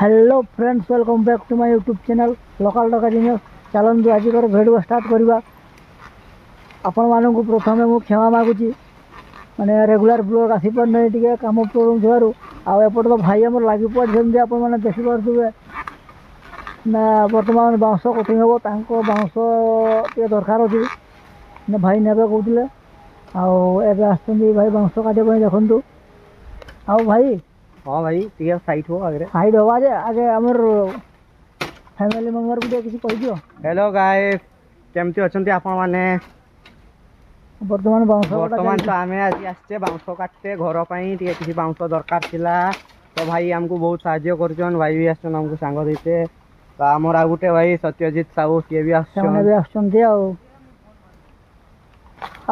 Hello friends, welcome back to my YouTube channel local टका genius. चलतु आज video start करवा। आपण मानक प्रथम मुझे क्षमा मागुची, माने रेगुलर ब्लॉग आसी पार नहीं, टे कम प्रोब्लेम थोड़ू आउट तो भाई आम लगे पड़े आपने देखिपे ना। बर्तमान बाउंस कटिंग हम बाउंस टे दरकार अच्छी ना, भाई ने कहते आए आस भाई बाउंस काटे देखु। आओ भाई। हाँ भाई टे साइड हो आगे साइड हवा जे आगे आमर फैमिली मेंबर को किसी कह दियो। हेलो गाइस, केमती अच्छे आपण माने? बर्तमान बर्तमान तो आम आज आसचे बाउंस काटते घर पर किसी बाउंस दरकार थिला, तो भाई आमको बहुत साहाय्य कर भाई भी आसन आमको सांग देते। तो आमर आ गोटे भाई सत्यजित साहू सी भी आस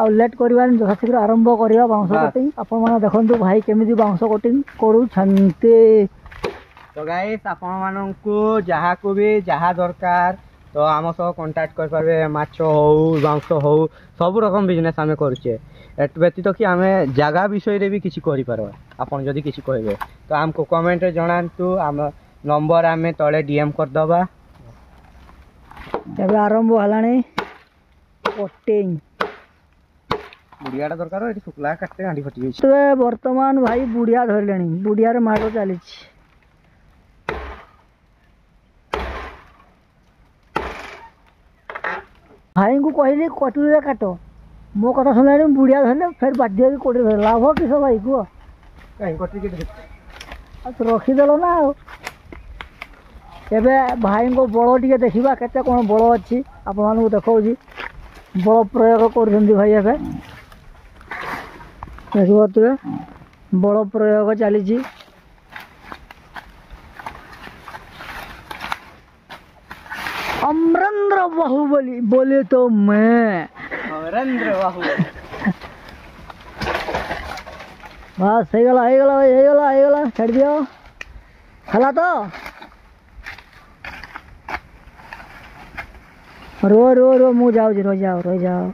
लेट करवानी यथाशीघ्र आरंभ करवा बाउंस कटिंग। आपण मैंने देखु भाई केमी बाउंस कटिंग करुँचे। तो गाइस आपण मानू जहाँ को भी जहाँ दरकार तो आम सह कंटाक्ट कर पारे। माछ हो बाउंस हो सब रकम बिजनेस आम करुचे। एट व्यतीत कि आम जगह विषय भी किसी कर आपन जदि किसी कहे तो आमको कमेंट रे जनातु। आम नंबर आम तले डीएम करदबा। तबे आरंभ हलानी कटिंग। बुढ़िया दरकार ये शुक्ला काटते गांडी फटी जाइए। तो बर्तमान भाई बुढ़िया धरले, बुढ़िया माड़ चली भाई को कहली कटुरी काट, मो कथा शुणा बुढ़िया धरले फिर बाध्य कोटे धर लाभ किस भाई कह कहीं रखीदेल ना। एबे भाई को बल टे देखा केते कौन बल अच्छी आपण देखा बल प्रयोग कर भाई। एवं देखिए बल प्रयोग चली। अमरेंद्र बाहुबली बोले तो मैं अमरेंद्र बाहुबली। बस हो छाड़ दियो हला तो रो रो रो मु जाऊँ रही जाओ।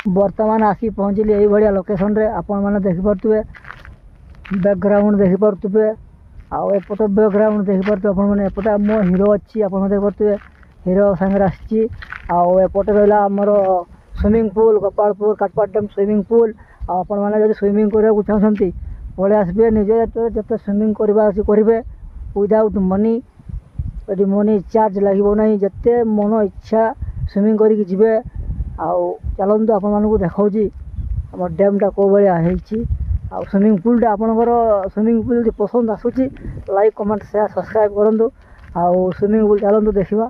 बर्तमान आसी पहुँचली यही भाया लोकेशन रे। आपण मैंने देखिपे बैकग्राउंड देखिपे आउट बैकग्राउंड देखिपे आपण मैंने एपटे मो हीरो अच्छी आप देखिपे हीरो सांगे आसची। आउटे रहा आमर swimming pool Gopalpur Katpad dam swimming pool. आपण मैंने स्विमिंग करने चाहते पलि आसबे निजे जिते स्विमिंग करवा करेंगे विदाउट मनी। यदि मनी चार्ज लगे ना, जिते मन इच्छा स्विमिंग करके जी। चलतु आपण मानक देखा आम डैमटा कौ भाया स्विमिंग पूलटा आपंकर स्विमिंग पूल जो पसंद आसूँ लाइक कमेंट शेयर सब्सक्राइब करूँ। आउ स्विमिंग पूल चलतु देखा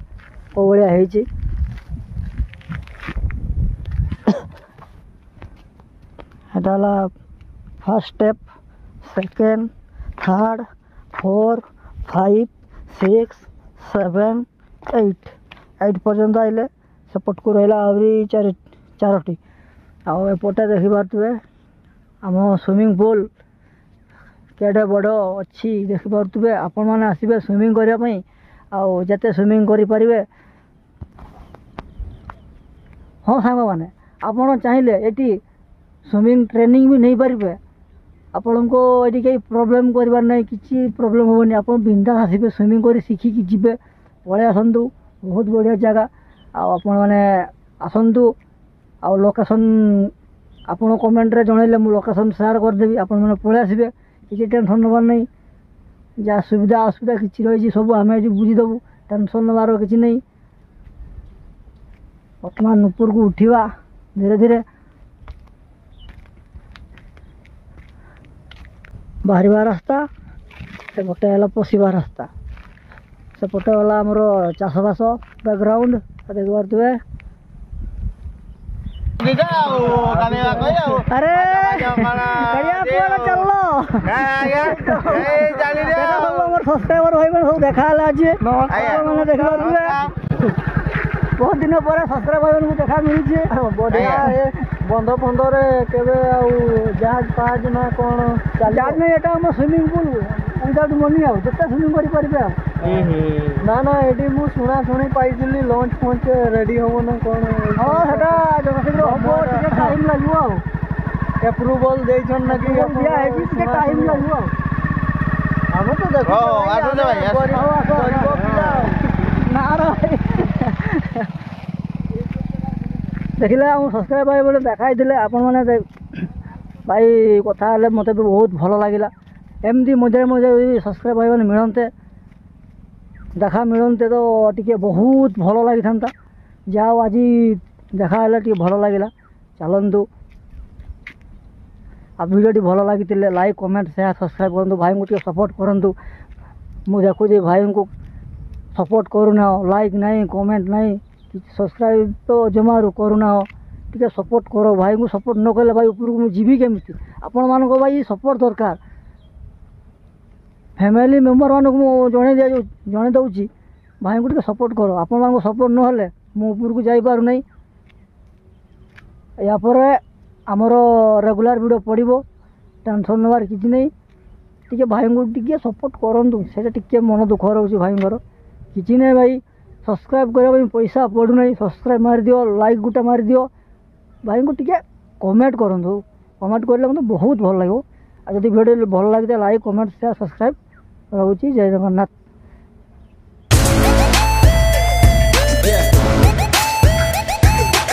कौ भाया फर्स्ट स्टेप, सेकेंड, थर्ड, 4, 5, 6, 7, 8 पर्यंत आइले सेपट को रहा आहरी चारोटी। आउटे देखिपे आम स्विमिंग पूल केटे बड़ अच्छी देखिपे। आपण मैंने आसबे स्विमिंग करने आते स्विमिंग करें। हाँ सांग मैंने आपड़ चाहिए ये स्विमिंग ट्रेनिंग भी नहीं पारे। आपण को ये कहीं प्रोब्लेम करवार ना, कि प्रोब्लेम हेनी। आप बिंदा आसबे स्विमिंग कर शिखिकी जी पलि आसतु। बहुत बढ़िया जगह आपण मैंने आसतु। आ लोकेशन आपड़ कमेंट रे जनइले मु लोकेशन शेयर करदेवी। आपण मैंने पलि आसबे, किसी टेंशन नबार नहीं। जहाँ सुविधा असुविधा किसी रही सब आम बुझीदेवु, टेंशन नबार किसी नहीं। बर्तमान ऊपर को उठा धीरे धीरे बाहर रास्ता से गोटे है पशिवा रास्ता सेपटे गला आमर चाषबास बैकग्राउंड देख पारे। अरे चल सब्सक्राइबर भाई सब देखा आज मैंने देख पारे। बहुत दिन पर सब्सक्राइब भाई को देखा मिली बढ़िया। बंध फंदर के जहाज पाज ना कौन जहाज नहीं, यहाँ स्विमिंग पूल विदाउट मनी आते स्विमिंग करें ना ना। ये मुझे शुणा शुणी पाई लंच फंच रेडी हम ना कौन। हाँ शीघ्र हम टाइम लगे एप्रुवल देन ना कि टाइम लगे। आम तो देखो ଦେଖିଲେ ଆମ ସବସ୍କ୍ରାଇବ୍ ଭାଇ ବୋଲେ ଦେଖାଇଥିଲେ ଆପଣମାନେ ଭାଇ କଥା ହେଲେ ମୋତେ ବି ବହୁତ ଭଲ ଲାଗିଲା। ଏମିତି ମଝିରେ ମଝିରେ ଯଦି ସବସ୍କ୍ରାଇବ୍ ଭାଇମାନେ ମିଳନ୍ତେ ଦେଖା ମିଳନ୍ତେ ତ ଟିକେ ବହୁତ ଭଲ ଲାଗିଥାନ୍ତା। ଯାହା ହଉ ଆଜି ଦେଖା ହେଲେ ଟିକେ ଭଲ ଲାଗିଲା। ଚାଲନ୍ତୁ ଆଉ ଭିଡ଼ିଓଟି ଭଲ ଲାଗିଥିଲେ ଲାଇକ୍ କମେଣ୍ଟ ସେୟାର ସବସ୍କ୍ରାଇବ୍ କରନ୍ତୁ। ଭାଇଙ୍କୁ ଟିକେ ସପୋର୍ଟ କରନ୍ତୁ। ମୁଁ ଦେଖୁଛି ଭାଇଙ୍କୁ ସପୋର୍ଟ କରୁନାହ, ଲାଇକ୍ ନାହିଁ କମେଣ୍ଟ ନାହିଁ ସବସ୍କ୍ରାଇବ୍ ତ ଜମାରୁ କରୁନାହ। ଟିକେ ସପୋର୍ଟ କର ଭାଇଙ୍କୁ। ସପୋର୍ଟ ନ କଲେ ଭାଇ ଉପରକୁ ମୁଁ ଯିବି କେମିତି? ଆପଣମାନଙ୍କ ଭାଇ ସପୋର୍ଟ ଦରକାର। ଫ୍ୟାମିଲି ମେମ୍ବରମାନଙ୍କୁ ମୁଁ ଜଣେଇ ଦେଉଛି ଭାଇଙ୍କୁ ଟିକେ ସପୋର୍ଟ କର। ଆପଣମାନଙ୍କୁ ସପୋର୍ଟ ନହେଲେ ମୁଁ ଉପରକୁ ଯାଇପାରୁନାହିଁ। ଏହାପରେ ଆମର ରେଗୁଲାର ଭିଡ଼ିଓ ପଡ଼ିବ, ଟେନସନ୍ ନେବାର କିଛି ନାହିଁ। ଟିକେ ଭାଇଙ୍କୁ ଟିକେ ସପୋର୍ଟ କରନ୍ତୁ। ସେଇଟା ଟିକେ ମନ ଦୁଃଖ ରହୁଛି ଭାଇଙ୍କର। କିଛି ନାହିଁ ଭାଇ, ସବସ୍କ୍ରାଇବ୍ କରିବା ପାଇଁ ପଇସା ପଡ଼ୁନାହିଁ। ସବସ୍କ୍ରାଇବ୍ ମାରିଦିଅ, ଲାଇକ୍ ଗୋଟେ ମାରିଦିଅ। ଭାଇଙ୍କୁ ଟିକେ କମେଣ୍ଟ କରନ୍ତୁ। କମେଣ୍ଟ କରିଲେ ମୋତେ ବହୁତ ଭଲ ଲାଗିବ। ଆଉ ଯଦି ଭିଡ଼ିଓ ଭଲ ଲାଗିଥାଏ ଲାଇକ୍ କମେଣ୍ଟ ସେୟାର ସବସ୍କ୍ରାଇବ୍ ରହୁଛି। ଜୟ ଜଗନ୍ନାଥ।